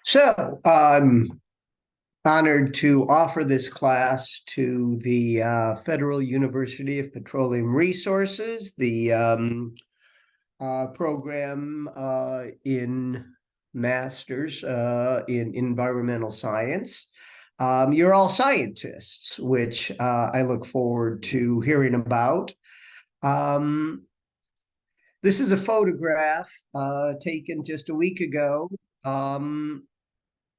So I'm honored to offer this class to the Federal University of Petroleum Resources, the program in Masters in Environmental Science. You're all scientists, which I look forward to hearing about. Um, this is a photograph taken just a week ago. Um,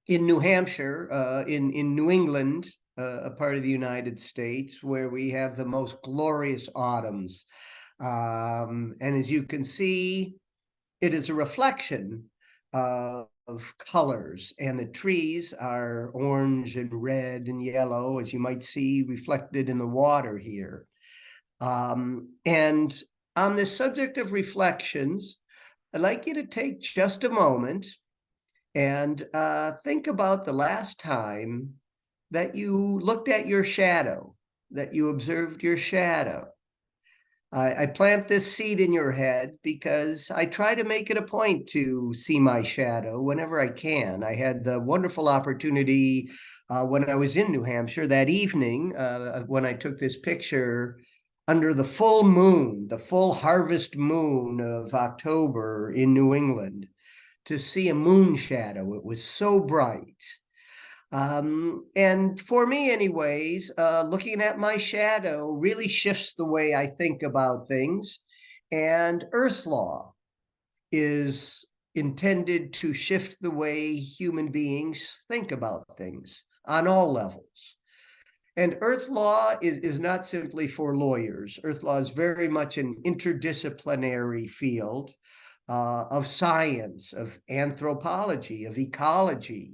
in New Hampshire, in New England, a part of the United States, where we have the most glorious autumns. And as you can see, it is a reflection of colors, and the trees are orange and red and yellow, as you might see reflected in the water here. And on this subject of reflections, I'd like you to take just a moment and think about the last time that you looked at your shadow, that you observed your shadow. I plant this seed in your head because I try to make it a point to see my shadow whenever I can. I had the wonderful opportunity when I was in New Hampshire that evening when I took this picture under the full moon, the full harvest moon of October in New England, to see a moon shadow. It was so bright. And for me, anyways, looking at my shadow really shifts the way I think about things. And Earth law is intended to shift the way human beings think about things on all levels. And Earth law is not simply for lawyers. Earth law is very much an interdisciplinary field of science, of anthropology, of ecology,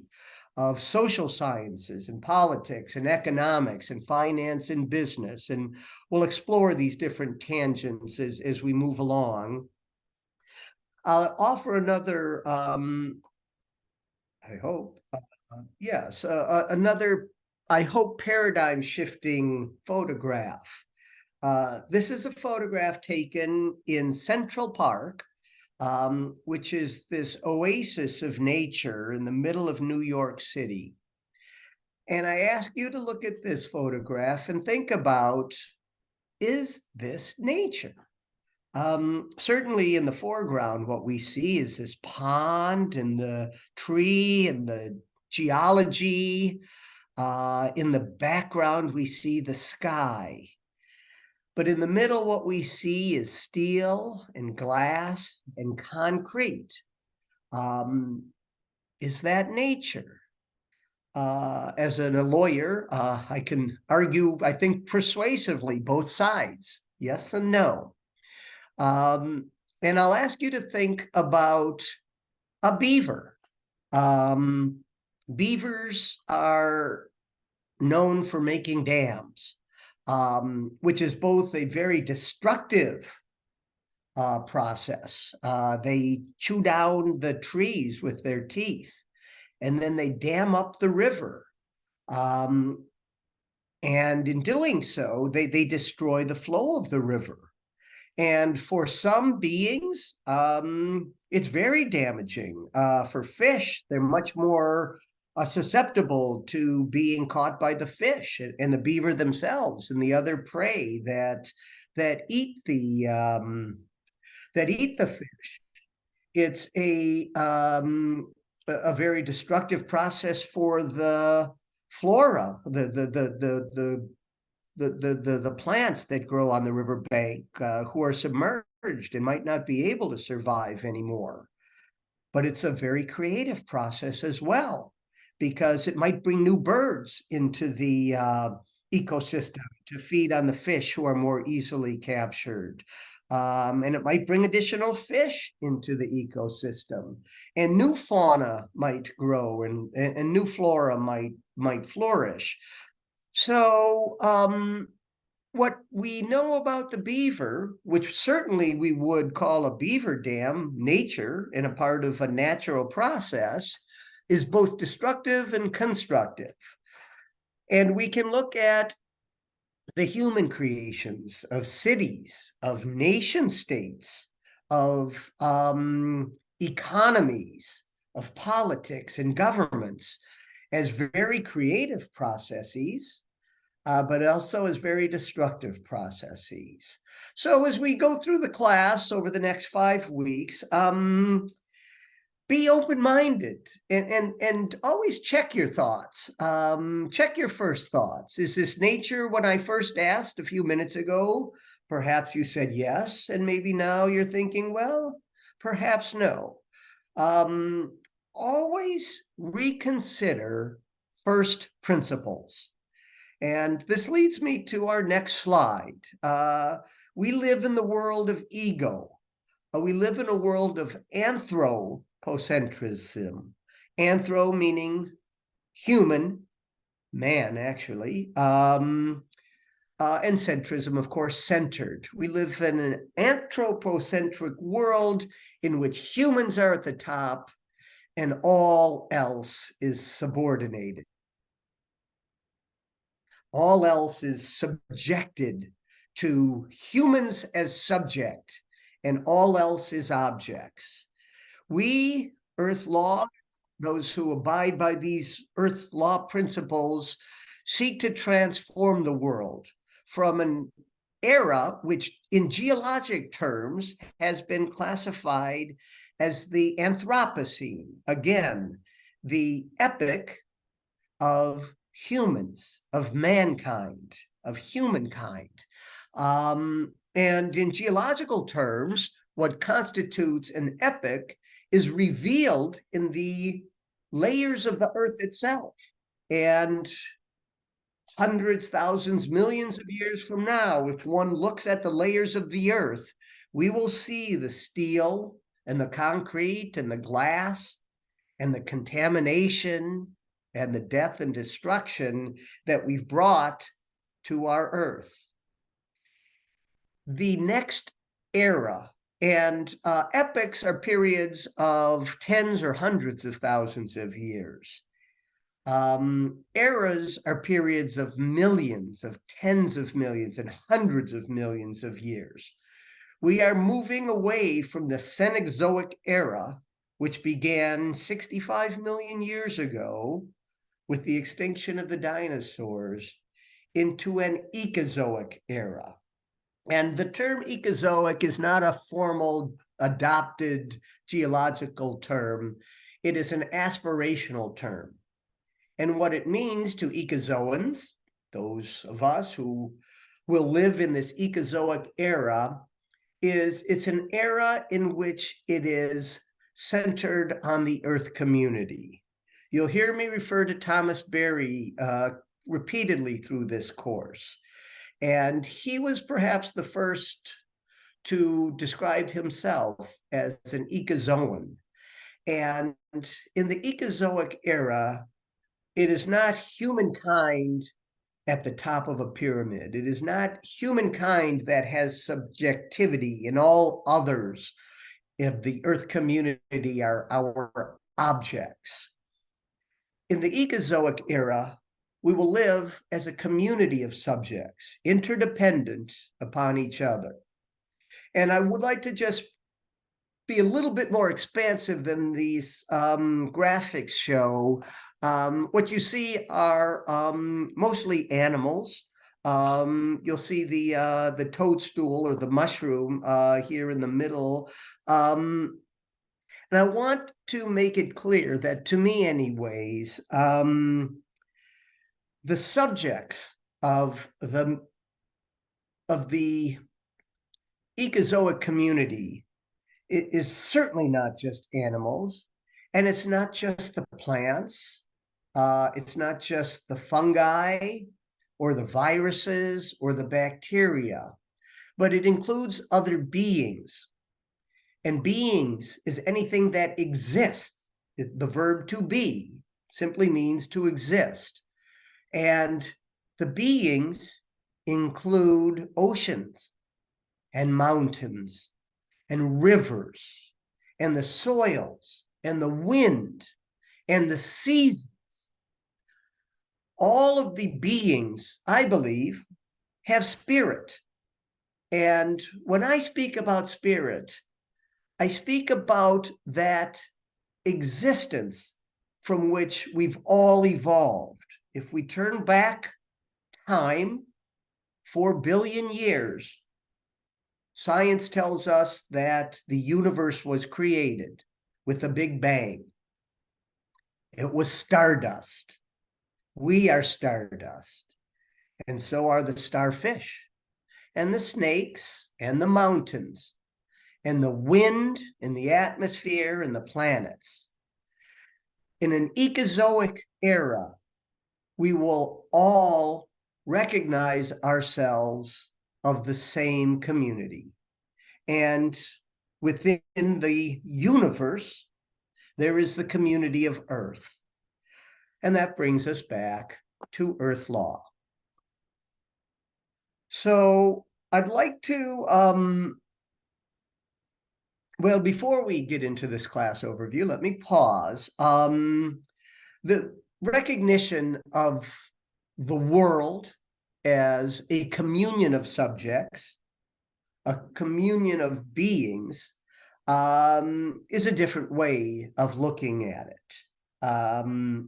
of social sciences and politics and economics and finance and business. And we'll explore these different tangents as we move along. I'll offer another, I hope, yes, another, I hope, paradigm shifting photograph. This is a photograph taken in Central Park, which is this oasis of nature in the middle of New York City. And I ask you to look at this photograph and think about, is this nature? Certainly in the foreground, what we see is this pond and the tree and the geology. In the background, we see the sky. But in the middle, what we see is steel and glass and concrete. Is that nature? As a lawyer, I can argue, I think, persuasively both sides, yes and no. And I'll ask you to think about a beaver. Beavers are known for making dams, which is both a very destructive process. They chew down the trees with their teeth, and then they dam up the river. And in doing so, they destroy the flow of the river. And for some beings, it's very damaging. For fish, they're much more susceptible to being caught by the fish and the beaver themselves and the other prey that eat the fish. It's a very destructive process for the flora, the plants that grow on the riverbank, who are submerged and might not be able to survive anymore. But it's a very creative process as well, because it might bring new birds into the ecosystem to feed on the fish who are more easily captured. And it might bring additional fish into the ecosystem, and new fauna might grow, and new flora might flourish. So what we know about the beaver, which certainly we would call a beaver dam nature and a part of a natural process, is both destructive and constructive. And we can look at the human creations of cities, of nation states, of economies, of politics and governments as very creative processes, but also as very destructive processes. So as we go through the class over the next 5 weeks, be open-minded and always check your thoughts. Check your first thoughts. Is this nature what I first asked a few minutes ago? Perhaps you said yes, and maybe now you're thinking, well, perhaps no. Always reconsider first principles. And this leads me to our next slide. We live in the world of ego. We live in a world of anthropocentrism. Anthro meaning human, man actually, and centrism, of course, centered. We live in an anthropocentric world in which humans are at the top and all else is subordinated. All else is subjected to humans as subject, and all else is objects. We, Earth law, those who abide by these Earth law principles, seek to transform the world from an era which in geologic terms has been classified as the Anthropocene, again, the epoch of humans, of mankind, of humankind. And in geological terms, what constitutes an epoch is revealed in the layers of the earth itself. And hundreds, thousands, millions of years from now, if one looks at the layers of the earth, we will see the steel and the concrete and the glass and the contamination and the death and destruction that we've brought to our earth. The next era, and epochs are periods of tens or hundreds of thousands of years. Eras are periods of millions, of tens of millions, and hundreds of millions of years. We are moving away from the Cenozoic era, which began 65 million years ago with the extinction of the dinosaurs, into an Ecozoic era. And the term Ecozoic is not a formal adopted geological term. It is an aspirational term. And what it means to ecozoans, those of us who will live in this Ecozoic era, is it's an era in which it is centered on the Earth community. You'll hear me refer to Thomas Berry repeatedly through this course. And he was perhaps the first to describe himself as an ecozoan. And in the Ecozoic era, it is not humankind at the top of a pyramid. It is not humankind that has subjectivity, and all others of the Earth community are our objects. In the Ecozoic era, we will live as a community of subjects, interdependent upon each other. And I would like to just be a little bit more expansive than these graphics show. What you see are mostly animals. You'll see the toadstool or the mushroom here in the middle. And I want to make it clear that, to me anyways, the subjects of the Ecozoic community is certainly not just animals, and it's not just the plants, it's not just the fungi or the viruses or the bacteria, but it includes other beings. And beings is anything that exists. The verb to be simply means to exist. And the beings include oceans and mountains and rivers and the soils and the wind and the seasons. All of the beings, I believe, have spirit. And when I speak about spirit, I speak about that existence from which we've all evolved. If we turn back time 4 billion years, science tells us that the universe was created with a big bang. It was stardust. We are stardust, and so are the starfish, and the snakes, and the mountains, and the wind, and the atmosphere, and the planets. In an ecozoic era, we will all recognize ourselves of the same community. And within the universe, there is the community of Earth. And that brings us back to Earth law. So I'd like to, well, before we get into this class overview, let me pause. The recognition of the world as a communion of subjects, a communion of beings, is a different way of looking at it.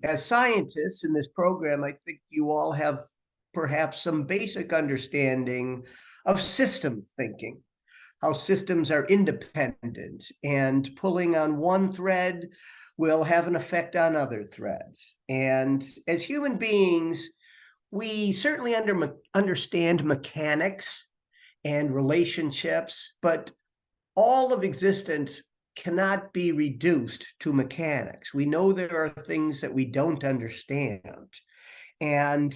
As scientists in this program, I think you all have perhaps some basic understanding of systems thinking, how systems are independent, and pulling on one thread will have an effect on other threads. And as human beings, we certainly understand mechanics and relationships, but all of existence cannot be reduced to mechanics. We know there are things that we don't understand. And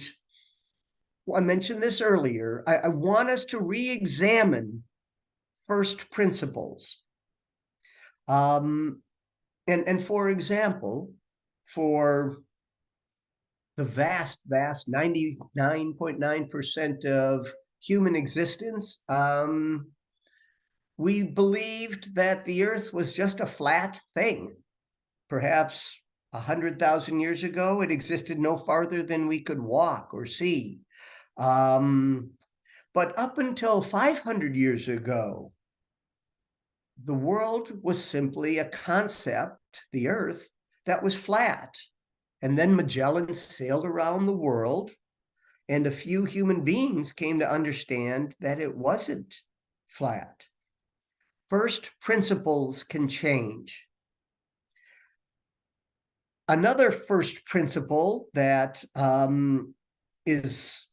I mentioned this earlier, I want us to re-examine first principles. And for example, for the vast 99.9% of human existence, we believed that the Earth was just a flat thing. Perhaps 100,000 years ago, it existed no farther than we could walk or see. But up until 500 years ago, the world was simply a concept, the Earth, that was flat. And then Magellan sailed around the world, and a few human beings came to understand that it wasn't flat. First principles can change. Another first principle that is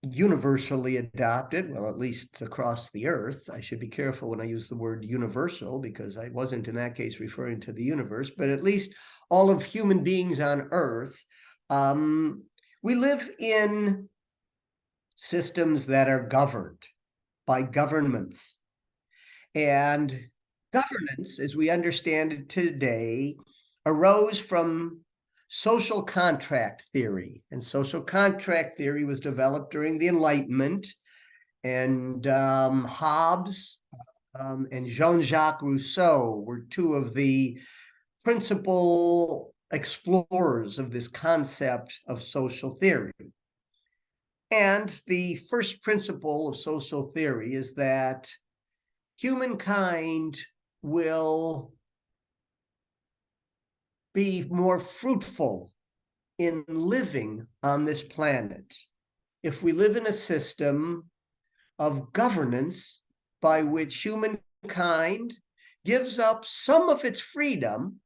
universally adopted, well, at least across the Earth. I should be careful when I use the word universal, because I wasn't in that case referring to the universe, but at least all of human beings on Earth. We live in systems that are governed by governments. And governance, as we understand it today, arose from social contract theory. And social contract theory was developed during the Enlightenment. And Hobbes and Jean-Jacques Rousseau were two of the principal explorers of this concept of social theory. And the first principle of social theory is that humankind will be more fruitful in living on this planet if we live in a system of governance by which humankind gives up some of its freedom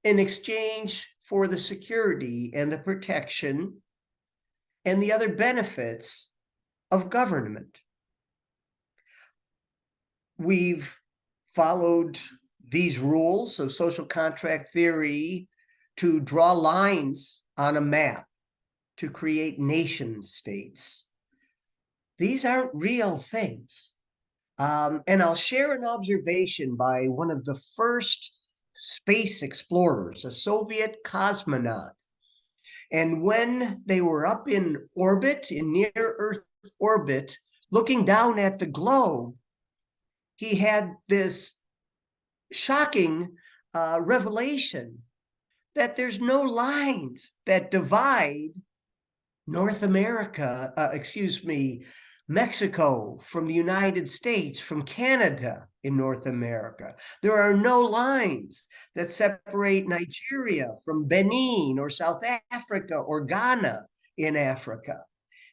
in exchange for the security and the protection and the other benefits of government. We've followed these rules of social contract theory to draw lines on a map to create nation states. These aren't real things. And I'll share an observation by one of the first space explorers, a Soviet cosmonaut. And when they were up in orbit, in near Earth orbit, looking down at the globe, he had this shocking revelation that there's no lines that divide North America, Mexico from the United States, from Canada in North America. There are no lines that separate Nigeria from Benin or South Africa or Ghana in Africa.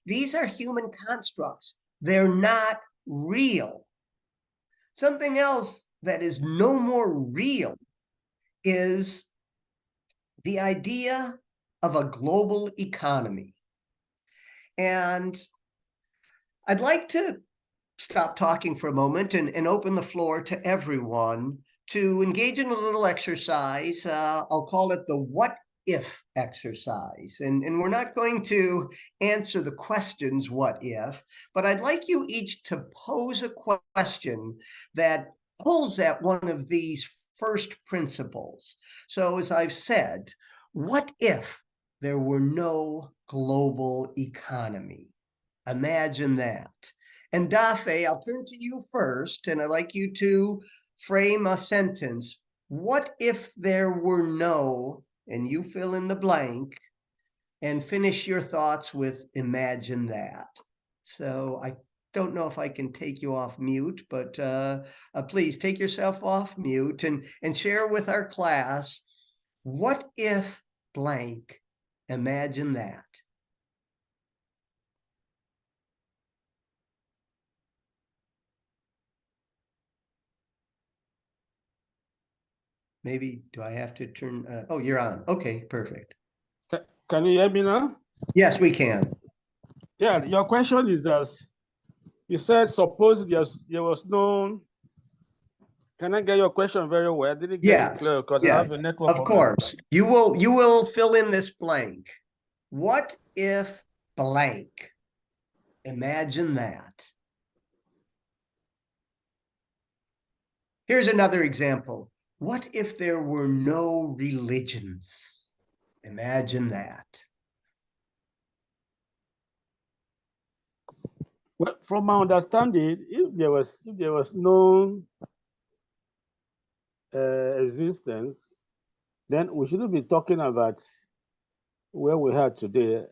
These are human constructs. They're not real. Something else that is no more real is the idea of a global economy. And I'd like to stop talking for a moment and open the floor to everyone to engage in a little exercise. I'll call it the what if exercise. And we're not going to answer the questions what if, but I'd like you each to pose a question that pulls at one of these first principles. So as I've said, what if there were no global economy? Imagine that. And Dafe, I'll turn to you first, and I'd like you to frame a sentence. What if there were no, and you fill in the blank, and finish your thoughts with imagine that. So I don't know if I can take you off mute, but please take yourself off mute and share with our class, what if blank, imagine that. Maybe, do I have to turn, oh, you're on. Okay, perfect. Can you hear me now? Yes, we can. Yeah, your question is as you said, suppose there was no. Can I get your question very well? I didn't get it clear because I have a network problem. Of course. You will fill in this blank. What if blank? Imagine that. Here's another example. What if there were no religions? Imagine that. Well, from my understanding, if there was no existence, then we shouldn't be talking about where we are today,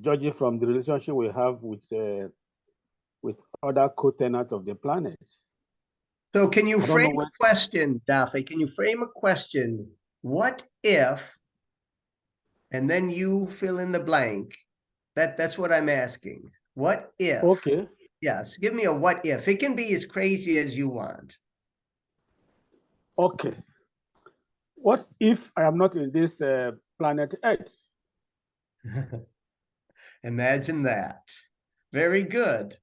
judging from the relationship we have with other co-tenants of the planet. So can you frame a question, Dafe? Can you frame a question? What if, and then you fill in the blank. That's what I'm asking. What if? Okay. Yes, give me a what if. It can be as crazy as you want. Okay. What if I am not in this planet Earth? Imagine that. Very good.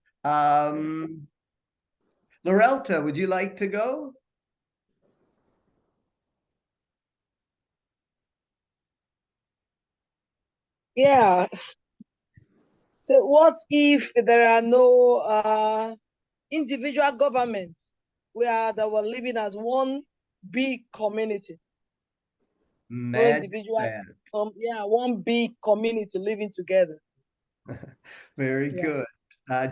Lorelta, would you like to go? Yeah. So what if there are no individual governments where they were living as one big community? No individual, one big community living together. Very good.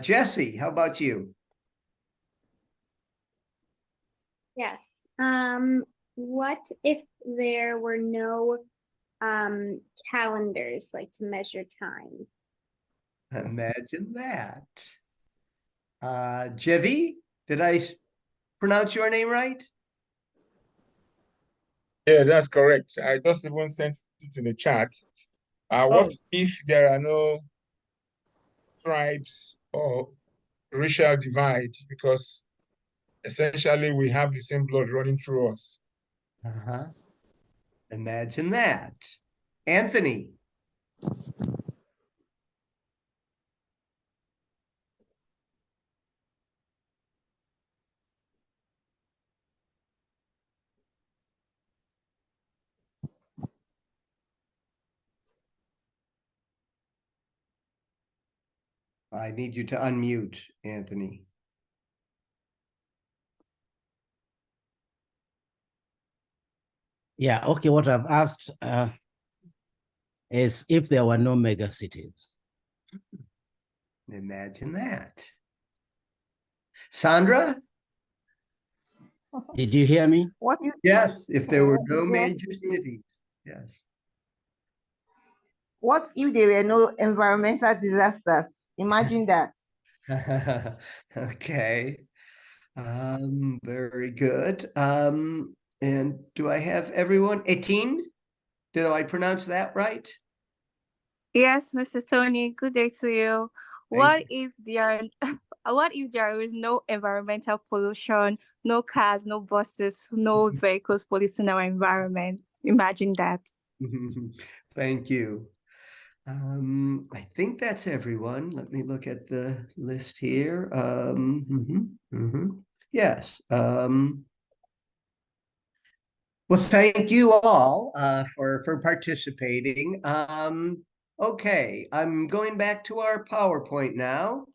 Jesse, how about you? Yes. What if there were no calendars, like to measure time? Imagine that. Jevi, did I pronounce your name right? Yeah, that's correct. I just even sent it in the chat. What if there are no tribes or racial divide? Because essentially we have the same blood running through us. Imagine that. Anthony. I need you to unmute, Anthony. Yeah, okay, what I've asked is if there were no mega cities. Imagine that. Sandra? Did you hear me? What you Yes, if there were no major cities. Yes. What if there were no environmental disasters? Imagine that. Okay. Very good. And do I have everyone? 18? Did I pronounce that right? Yes, Mr. Tony, good day to you. What if there is no environmental pollution, no cars, no buses, no vehicles polluting our environment? Imagine that. Thank you. I think that's everyone. Let me look at the list here. Yes. Well, thank you all for participating. Okay, I'm going back to our PowerPoint now.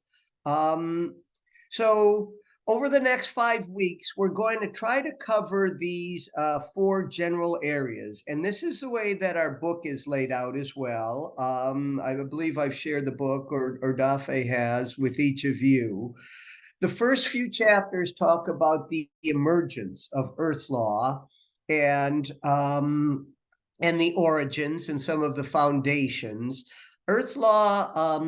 So over the next 5 weeks, we're going to try to cover these 4 general areas. And this is the way that our book is laid out as well. I believe I've shared the book, or Dafe has, with each of you. The first few chapters talk about the emergence of Earth law and the origins and some of the foundations. Earth law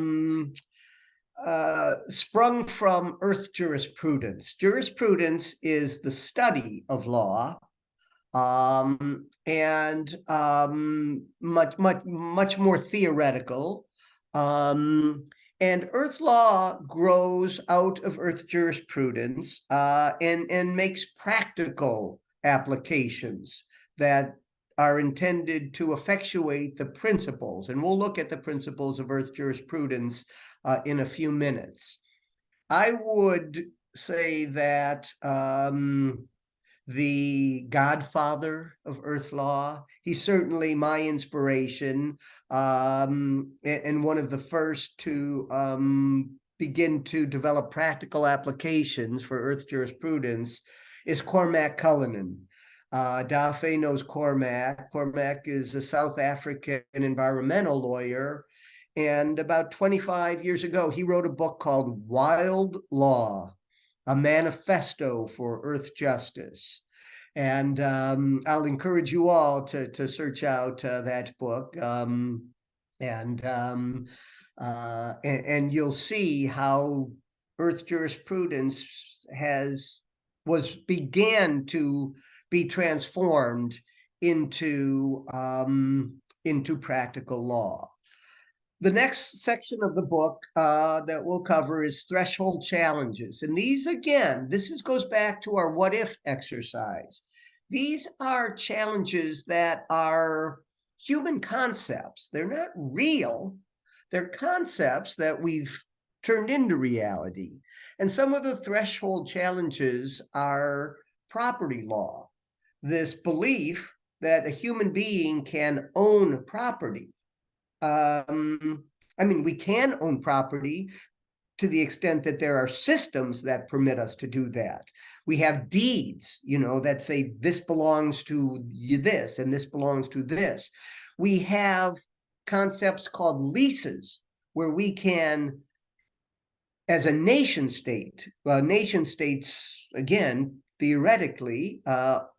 sprung from Earth jurisprudence. Jurisprudence is the study of law, and much more theoretical. And Earth law grows out of Earth jurisprudence and makes practical applications that are intended to effectuate the principles. And we'll look at the principles of Earth jurisprudence in a few minutes. I would say that the godfather of Earth law, he's certainly my inspiration, and one of the first to begin to develop practical applications for Earth jurisprudence is Cormac Cullinan. Dafe knows Cormac. Cormac is a South African environmental lawyer. And about 25 years ago, he wrote a book called Wild Law, a manifesto for Earth justice. And I'll encourage you all to search out that book. And you'll see how Earth jurisprudence began to be transformed into practical law. The next section of the book that we'll cover is threshold challenges. And these, again, goes back to our what if exercise. These are challenges that are human concepts. They're not real. They're concepts that we've turned into reality. And some of the threshold challenges are property law, this belief that a human being can own property. I mean, we can own property to the extent that there are systems that permit us to do that. We have deeds, that say this belongs to this and this belongs to this. We have concepts called leases, where we can, as a nation state, nation states, again, theoretically,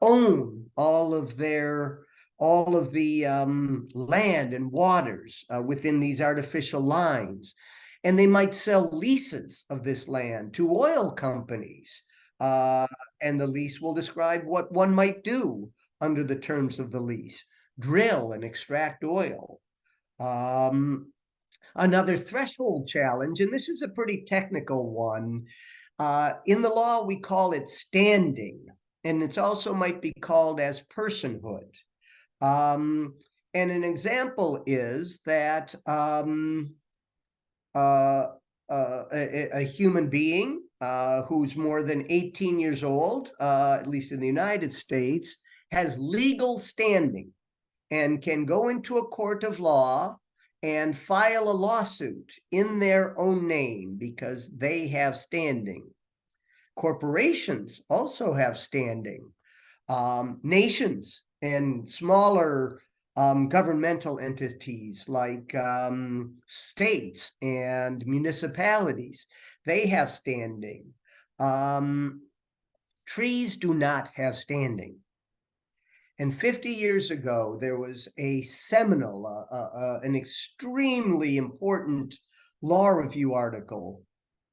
own all of the land and waters within these artificial lines. And they might sell leases of this land to oil companies. And the lease will describe what one might do under the terms of the lease: drill and extract oil. Another threshold challenge, and this is a pretty technical one, in the law we call it standing, and it also might be called as personhood. And an example is that a human being who's more than 18 years old, at least in the United States, has legal standing and can go into a court of law and file a lawsuit in their own name because they have standing. Corporations also have standing. Nations and smaller governmental entities like states and municipalities, they have standing. Trees do not have standing. And 50 years ago, there was a seminal, an extremely important law review article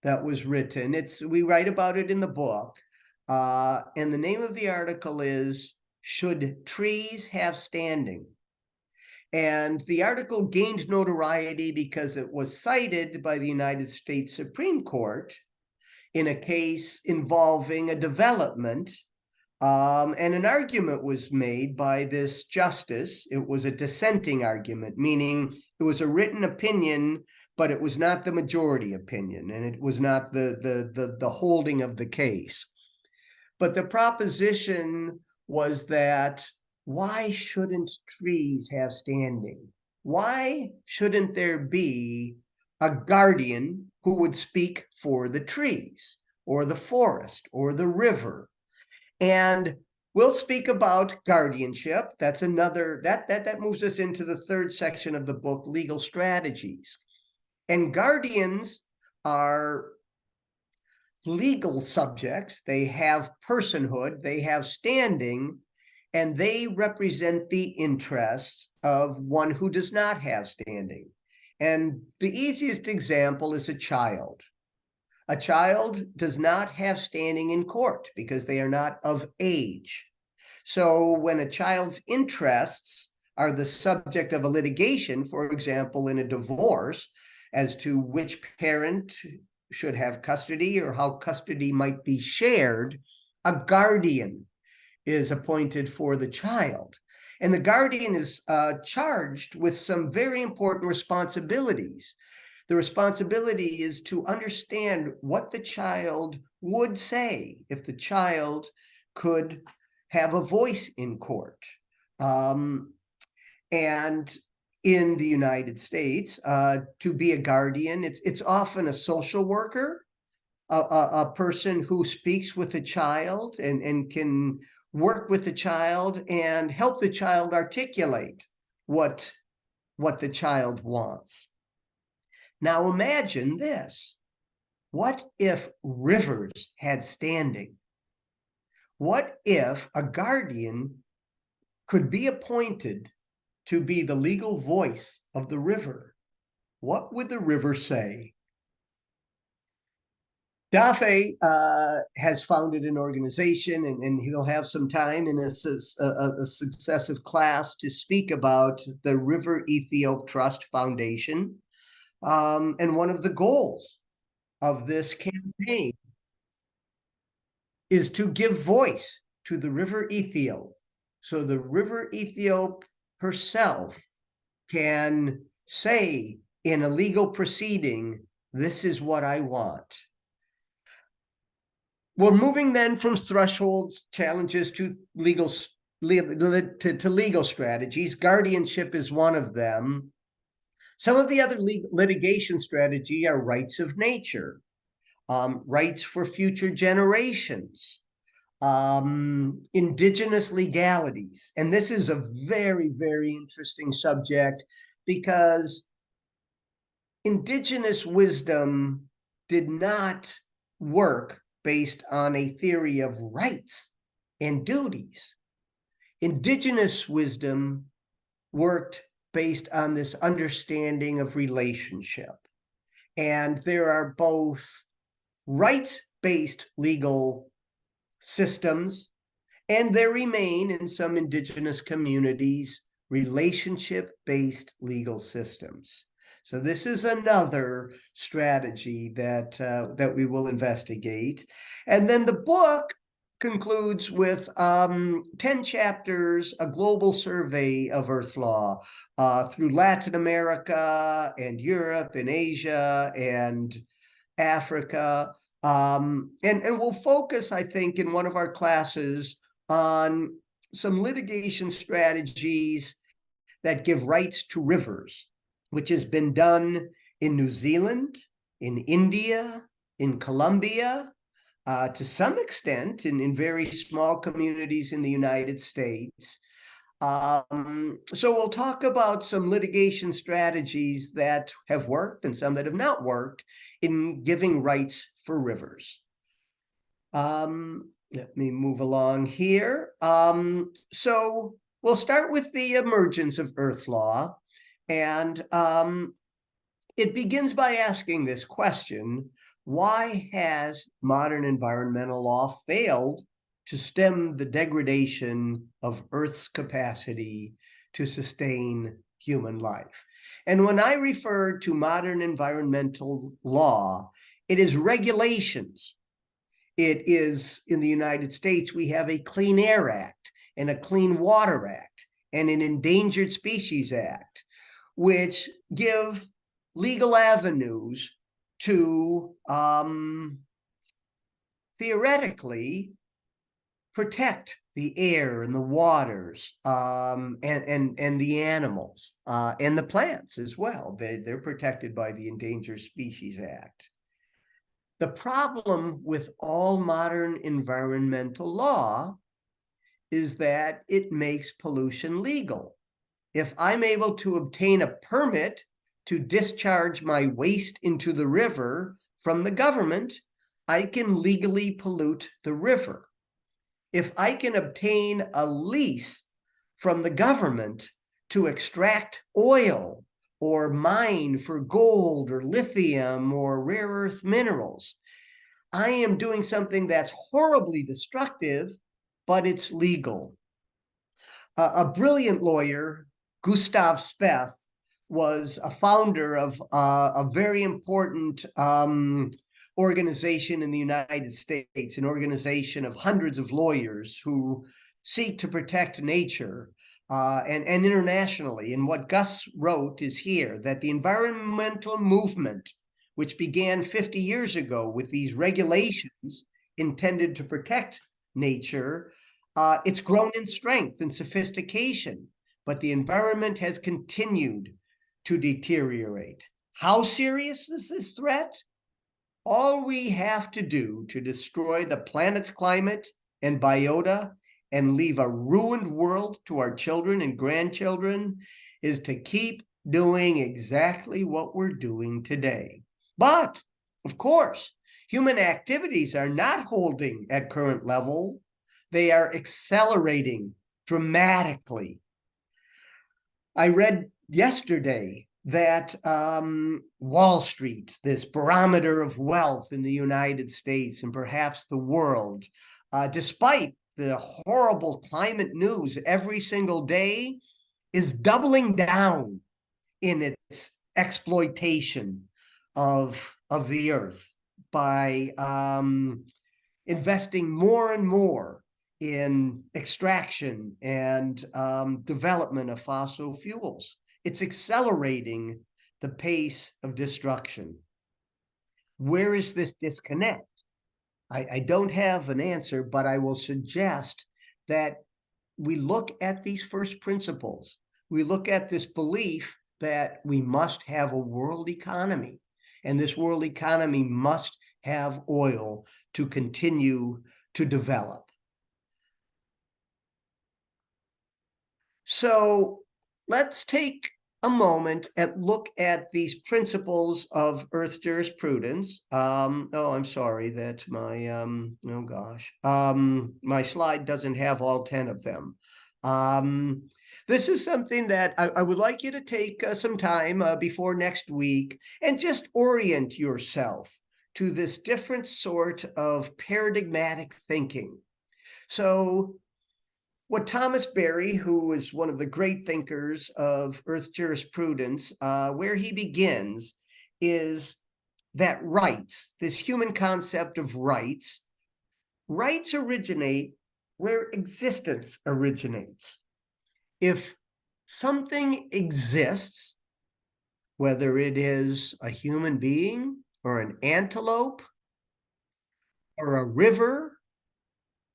that was written. We write about it in the book. And the name of the article is "Should Trees Have Standing?" And the article gained notoriety because it was cited by the United States Supreme Court in a case involving a development. And an argument was made by this justice. It was a dissenting argument, meaning it was a written opinion, but it was not the majority opinion, and it was not the holding of the case. But the proposition was that why shouldn't trees have standing? Why shouldn't there be a guardian who would speak for the trees or the forest or the river? And we'll speak about guardianship. That's another, that moves us into the third section of the book, Legal Strategies. And guardians are legal subjects. They have personhood, they have standing, and they represent the interests of one who does not have standing. And the easiest example is a child. A child does not have standing in court because they are not of age. So when a child's interests are the subject of a litigation, for example, in a divorce, as to which parent should have custody or how custody might be shared, a guardian is appointed for the child. And the guardian is charged with some very important responsibilities. The responsibility is to understand what the child would say if the child could have a voice in court. And in the United States, to be a guardian, it's often a social worker, a person who speaks with a child and can work with the child and help the child articulate what the child wants. Now imagine this. What if rivers had standing? What if a guardian could be appointed to be the legal voice of the river? What would the river say? Dafe has founded an organization, and he'll have some time in a successive class to speak about the River Ethiop Trust Foundation. And one of the goals of this campaign is to give voice to the River Ethiop, so the River Ethiop herself can say in a legal proceeding, this is what I want. We're moving then from threshold challenges to legal strategies. Guardianship is one of them. Some of the other litigation strategy are rights of nature, rights for future generations, indigenous legalities. And this is a very, very interesting subject because indigenous wisdom did not work based on a theory of rights and duties. Indigenous wisdom worked based on this understanding of relationship. And there are both rights-based legal systems, and there remain in some indigenous communities relationship-based legal systems. So this is another strategy that we will investigate. And then the book concludes with 10 chapters, a global survey of Earth law through Latin America and Europe and Asia and Africa. And we'll focus, I think, in one of our classes on some litigation strategies that give rights to rivers, which has been done in New Zealand, in India, in Colombia, to some extent in very small communities in the United States. So we'll talk about some litigation strategies that have worked and some that have not worked in giving rights for rivers. Let me move along here. So we'll start with the emergence of Earth law. And it begins by asking this question: why has modern environmental law failed to stem the degradation of Earth's capacity to sustain human life? And when I refer to modern environmental law, it is regulations. It is, in the United States, we have a Clean Air Act and a Clean Water Act and an Endangered Species Act, which give legal avenues to theoretically protect the air and the waters and the animals and the plants as well. They're protected by the Endangered Species Act. The problem with all modern environmental law is that it makes pollution legal. If I'm able to obtain a permit to discharge my waste into the river from the government, I can legally pollute the river. If I can obtain a lease from the government to extract oil or mine for gold or lithium or rare earth minerals, I am doing something that's horribly destructive, but it's legal. A brilliant lawyer, Gustav Speth, was a founder of a very important organization in the United States, an organization of hundreds of lawyers who seek to protect nature and internationally. And what Gus wrote is here, that the environmental movement, which began 50 years ago with these regulations intended to protect nature, it's grown in strength and sophistication, but the environment has continued to deteriorate. How serious is this threat? All we have to do to destroy the planet's climate and biota and leave a ruined world to our children and grandchildren is to keep doing exactly what we're doing today. But, of course, human activities are not holding at current level. They are accelerating dramatically. I read yesterday that Wall Street, this barometer of wealth in the United States and perhaps the world, despite the horrible climate news every single day, is doubling down in its exploitation of the earth by investing more and more in extraction and development of fossil fuels. It's accelerating the pace of destruction. Where is this disconnect? I don't have an answer, but I will suggest that we look at these first principles. We look at this belief that we must have a world economy, and this world economy must have oil to continue to develop. So let's take a moment and look at these principles of Earth jurisprudence. Oh, I'm sorry that my, oh gosh, my slide doesn't have all 10 of them. This is something that I would like you to take some time before next week and just orient yourself to this different sort of paradigmatic thinking. So what Thomas Berry, who is one of the great thinkers of Earth jurisprudence, where he begins is that rights, this human concept of rights originate where existence originates. If something exists, whether it is a human being or an antelope or a river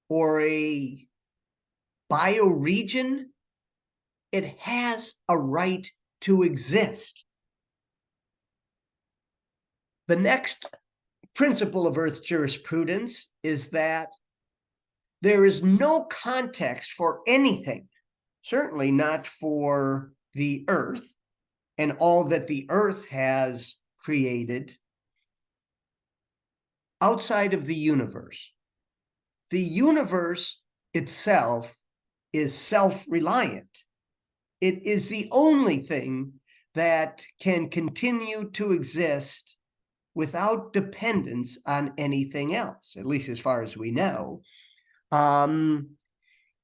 or a bioregion, it has a right to exist. The next principle of Earth jurisprudence is that there is no context for anything, certainly not for the Earth and all that the Earth has created outside of the universe. the universe itself is self-reliant. It is the only thing that can continue to exist without dependence on anything else, at least as far as we know.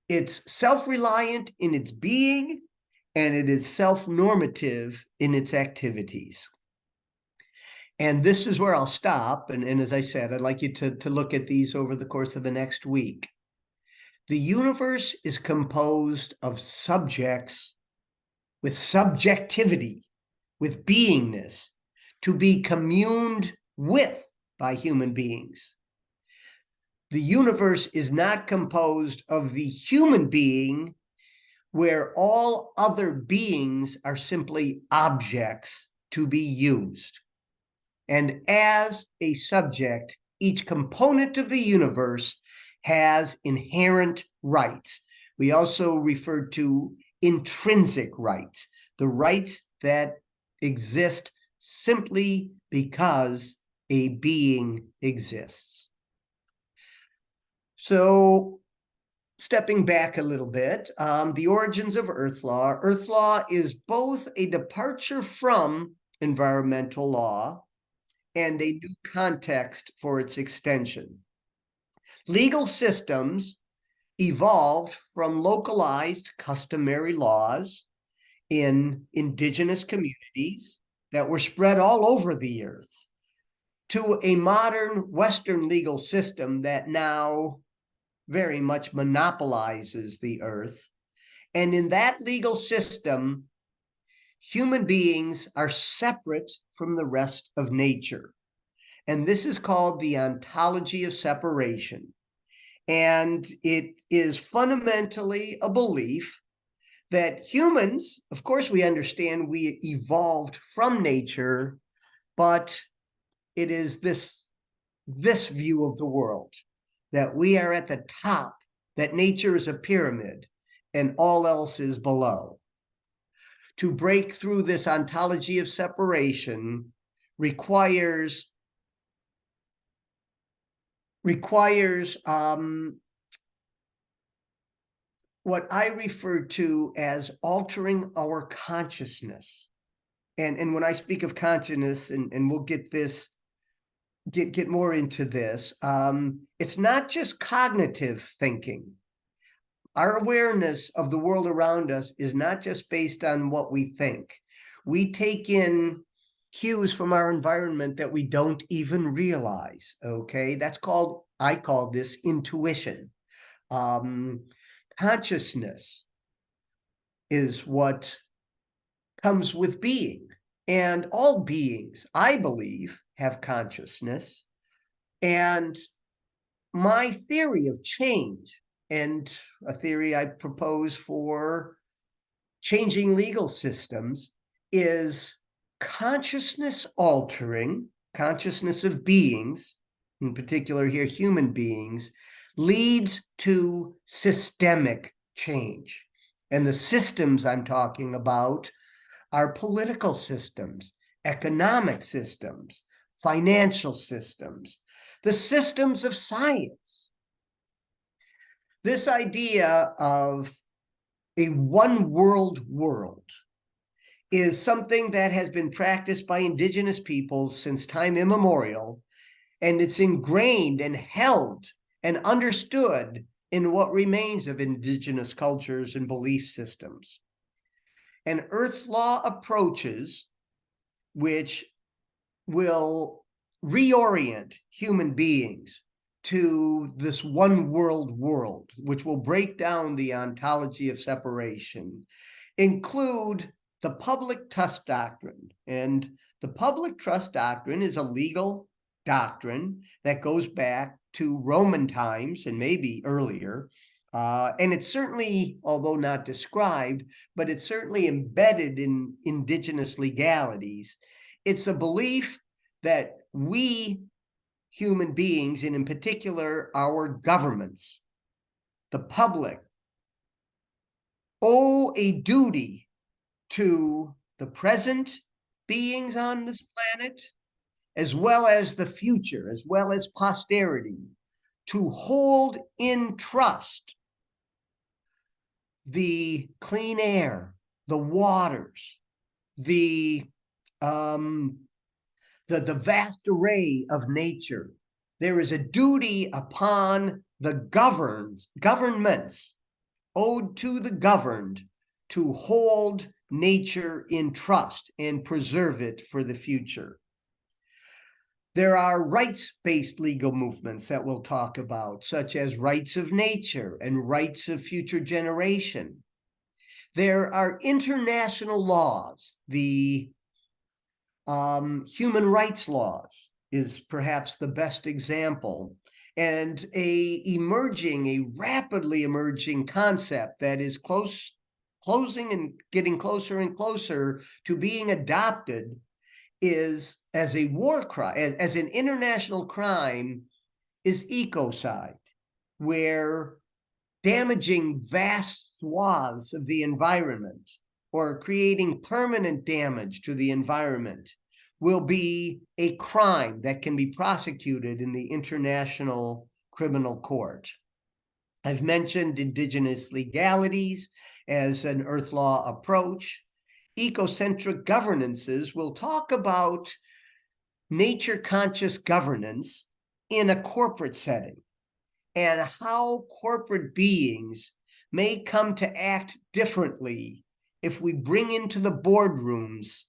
It's self-reliant in its being, and it is self-normative in its activities. And this is where I'll stop. And as I said, I'd like you to look at these over the course of the next week. The universe is composed of subjects with subjectivity, with beingness, to be communed with by human beings. The universe is not composed of the human being, where all other beings are simply objects to be used. And as a subject, each component of the universe has inherent rights. We also refer to intrinsic rights, the rights that exist simply because a being exists. So, stepping back a little bit, the origins of Earth law. Earth law is both a departure from environmental law and a new context for its extension. Legal systems evolved from localized customary laws in indigenous communities that were spread all over the earth to a modern Western legal system that now very much monopolizes the earth. And in that legal system, human beings are separate from the rest of nature. And this is called the ontology of separation. And it is fundamentally a belief that humans, of course, we understand we evolved from nature, but it is this view of the world, that we are at the top, that nature is a pyramid and all else is below. To break through this ontology of separation requires what I refer to as altering our consciousness. And when I speak of consciousness, and we'll get more into this, it's not just cognitive thinking. Our awareness of the world around us is not just based on what we think. We take in cues from our environment that we don't even realize, okay? I call this intuition. Consciousness is what comes with being. And all beings, I believe, have consciousness. And my theory of change, and a theory I propose for changing legal systems, is consciousness altering, consciousness of beings, in particular here human beings, leads to systemic change. And the systems I'm talking about are political systems, economic systems, financial systems, the systems of science. This idea of a one world is something that has been practiced by indigenous peoples since time immemorial, and it's ingrained and held and understood in what remains of indigenous cultures and belief systems. And Earth law approaches, which will reorient human beings to this one world, which will break down the ontology of separation, include the public trust doctrine. And the public trust doctrine is a legal doctrine that goes back to Roman times and maybe earlier. And it's certainly, although not described, but it's certainly embedded in indigenous legalities. It's a belief that we human beings, and in particular our governments, the public, owe a duty to the present beings on this planet, as well as the future, as well as posterity, to hold in trust the clean air, the waters, the vast array of nature. There is a duty upon the governments owed to the governed to hold nature in trust and preserve it for the future. There are rights-based legal movements that we'll talk about, such as rights of nature and rights of future generation. There are international laws. The human rights laws is perhaps the best example, and a rapidly emerging concept that is closing and getting closer and closer to being adopted is as a war crime, as an international crime, is ecocide, where damaging vast swaths of the environment or creating permanent damage to the environment will be a crime that can be prosecuted in the International Criminal Court. I've mentioned indigenous legalities as an Earth Law approach. Ecocentric governances will talk about nature conscious governance in a corporate setting and how corporate beings may come to act differently if we bring into the boardrooms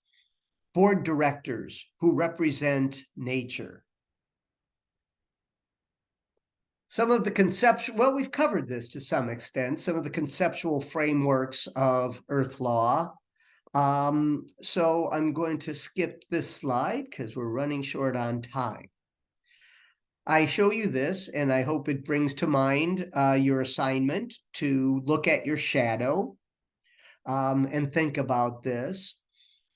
board directors who represent nature. Some of the conceptual, well, we've covered this to some extent, some of the conceptual frameworks of Earth Law. So I'm going to skip this slide because we're running short on time. I show you this, and I hope it brings to mind your assignment to look at your shadow and think about this.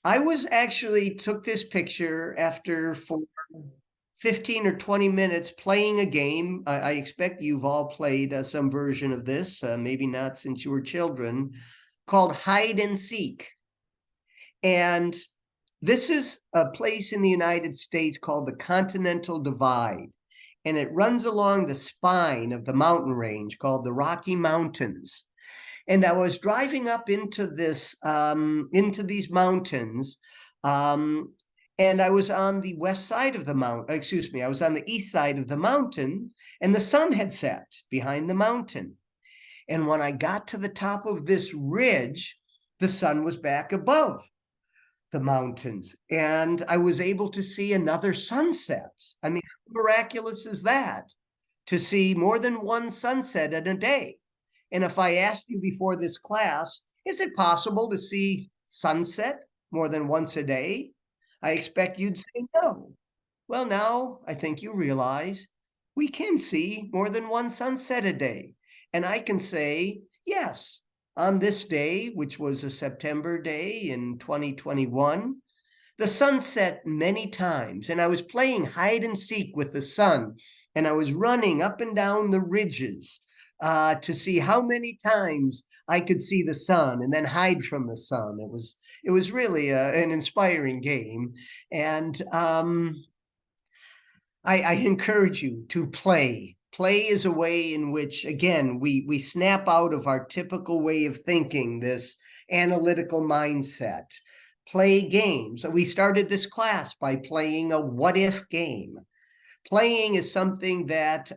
I was actually took this picture after for 15 or 20 minutes playing a game. I expect you've all played some version of this, maybe not since you were children, called hide and seek. And this is a place in the United States called the Continental Divide. And it runs along the spine of the mountain range called the Rocky Mountains. And I was driving up into this, into these mountains, and I was on the west side of the mountain, excuse me, I was on the east side of the mountain, and the sun had set behind the mountain. And when I got to the top of this ridge, the sun was back above the mountains, and I was able to see another sunset. I mean, how miraculous is that? To see more than one sunset in a day. And if I asked you before this class, is it possible to see sunset more than once a day? I expect you'd say no. Well, now I think you realize we can see more than one sunset a day. And I can say, yes, on this day, which was a September day in 2021, the sun set many times, and I was playing hide and seek with the sun, and I was running up and down the ridges to see how many times I could see the sun and then hide from the sun. It was really an inspiring game, and I encourage you to play. Play is a way in which, again, we snap out of our typical way of thinking, this analytical mindset. Play games. We started this class by playing a what-if game. Playing is something that,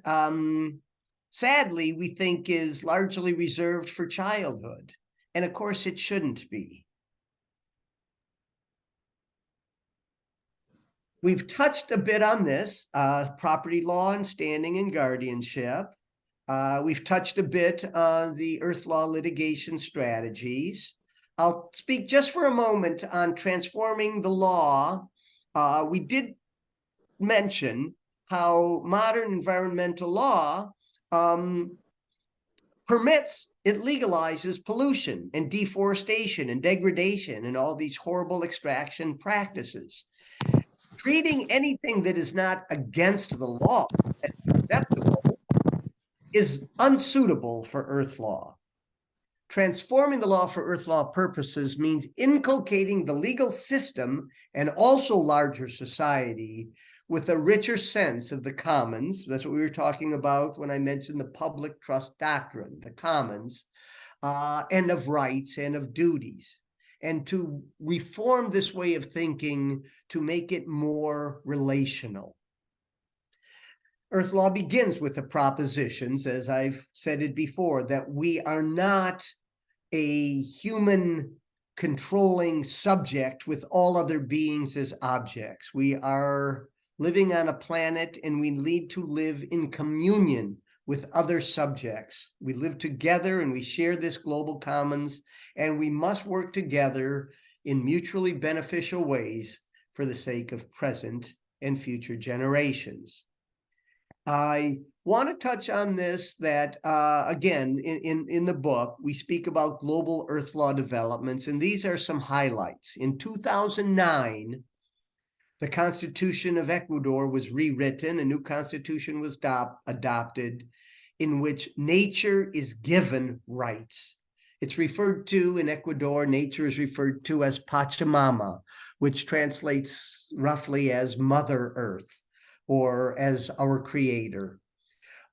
sadly, we think is largely reserved for childhood. And of course, it shouldn't be. We've touched a bit on this, property law and standing and guardianship. We've touched a bit on the Earth Law litigation strategies. I'll speak just for a moment on transforming the law. We did mention how modern environmental law permits, it legalizes pollution and deforestation and degradation and all these horrible extraction practices. Treating anything that is not against the law as acceptable is unsuitable for Earth Law. Transforming the law for earth law purposes means inculcating the legal system and also larger society with a richer sense of the commons. That's what we were talking about when I mentioned the public trust doctrine, the commons, and of rights and of duties, and to reform this way of thinking to make it more relational. Earth law begins with the propositions, as I've said it before, that we are not a human controlling subject with all other beings as objects. We are living on a planet, and we need to live in communion with other subjects. We live together and we share this global commons, and we must work together in mutually beneficial ways for the sake of present and future generations. I want to touch on this, that again, in the book, we speak about global earth law developments, and these are some highlights. In 2009, the Constitution of Ecuador was rewritten. A new constitution was adopted in which nature is given rights. It's referred to in Ecuador, nature is referred to as Pachamama, which translates roughly as Mother Earth or as our creator.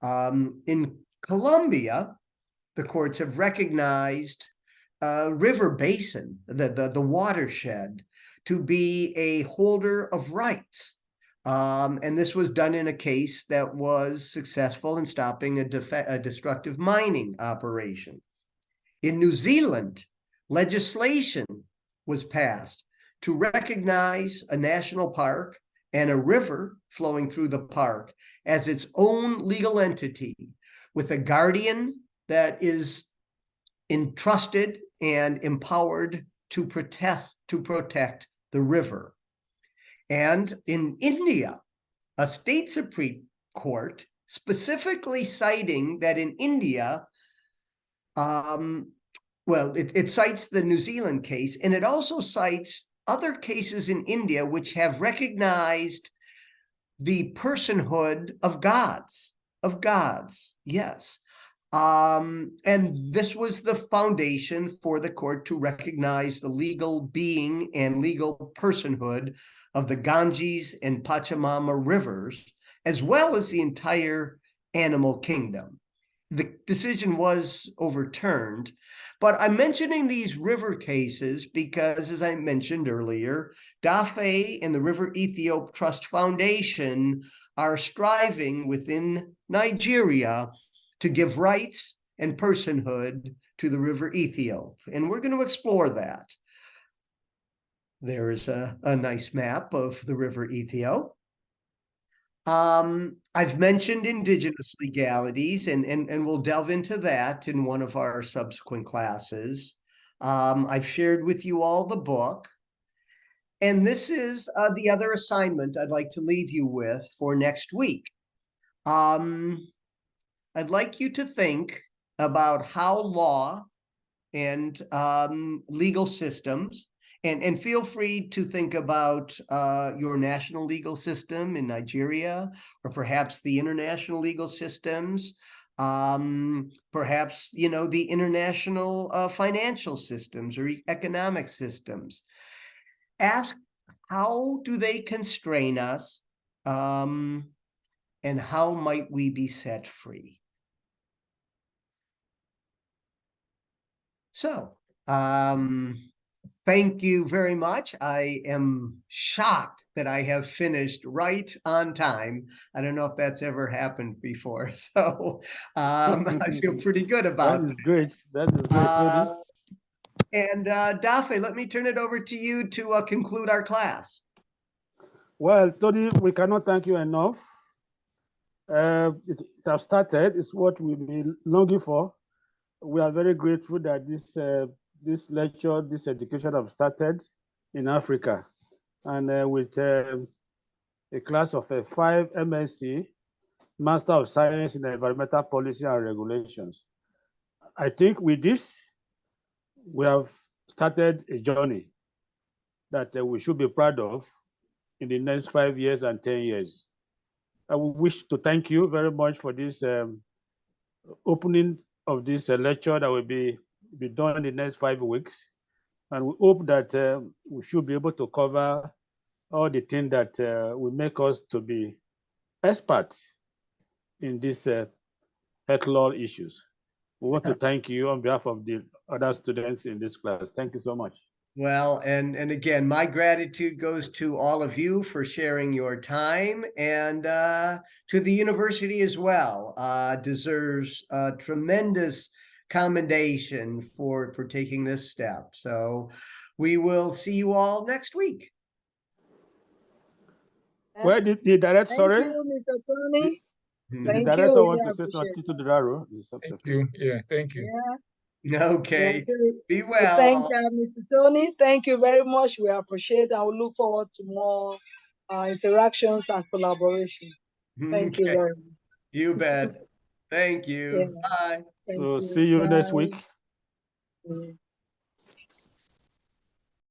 In Colombia, the courts have recognized river basin, the watershed, to be a holder of rights. And this was done in a case that was successful in stopping a destructive mining operation. In New Zealand, legislation was passed to recognize a national park and a river flowing through the park as its own legal entity, with a guardian that is entrusted and empowered to protect the river. And in India, a state Supreme Court specifically citing that in India, it cites the New Zealand case, and it also cites other cases in India which have recognized the personhood of gods, yes. And this was the foundation for the court to recognize the legal being and legal personhood of the Ganges and Pachamama rivers, as well as the entire animal kingdom. The decision was overturned, but I'm mentioning these river cases because, as I mentioned earlier, DAFE and the River Ethiop Trust Foundation are striving within Nigeria to give rights and personhood to the River Ethiop, and we're going to explore that. There is a nice map of the River Ethiop. I've mentioned indigenous legalities, and we'll delve into that in one of our subsequent classes. I've shared with you all the book, and this is the other assignment I'd like to leave you with for next week. I'd like you to think about how law and legal systems, and feel free to think about your national legal system in Nigeria, or perhaps the international legal systems, perhaps, the international financial systems or economic systems. Ask, how do they constrain us, and how might we be set free? So, thank you very much. I am shocked that I have finished right on time. I don't know if that's ever happened before, so I feel pretty good about it. That is great. That is great. And Dafe, let me turn it over to you to conclude our class. Well, Tony, we cannot thank you enough. It has started. It's what we've been longing for. We are very grateful that this lecture, this education have started in Africa, and with a class of 5 MSc, Master of Science in Environmental Policy and Regulations. I think with this, we have started a journey that we should be proud of in the next 5 years and 10 years. I wish to thank you very much for this opening of this lecture that will be be done in the next 5 weeks. And we hope that we should be able to cover all the things that will make us to be experts in these health law issues. We want to thank you on behalf of the other students in this class. Thank you so much. Well, and again, my gratitude goes to all of you for sharing your time, and to the university as well. Deserves tremendous commendation for taking this step. So we will see you all next week. Well, the director, Thank sorry, you, Mr. Tony. the Thank director you. wants We to say appreciate something to the Daro. Thank you. Yeah, thank you. Yeah. Okay, Yeah, be so thank well. Mr. Tony. Thank you very much. We appreciate and we look forward to more interactions and collaboration. Thank you Okay, very much. you bet. Thank Yeah, you. Bye. thank So you. see you next Bye. week. Yeah.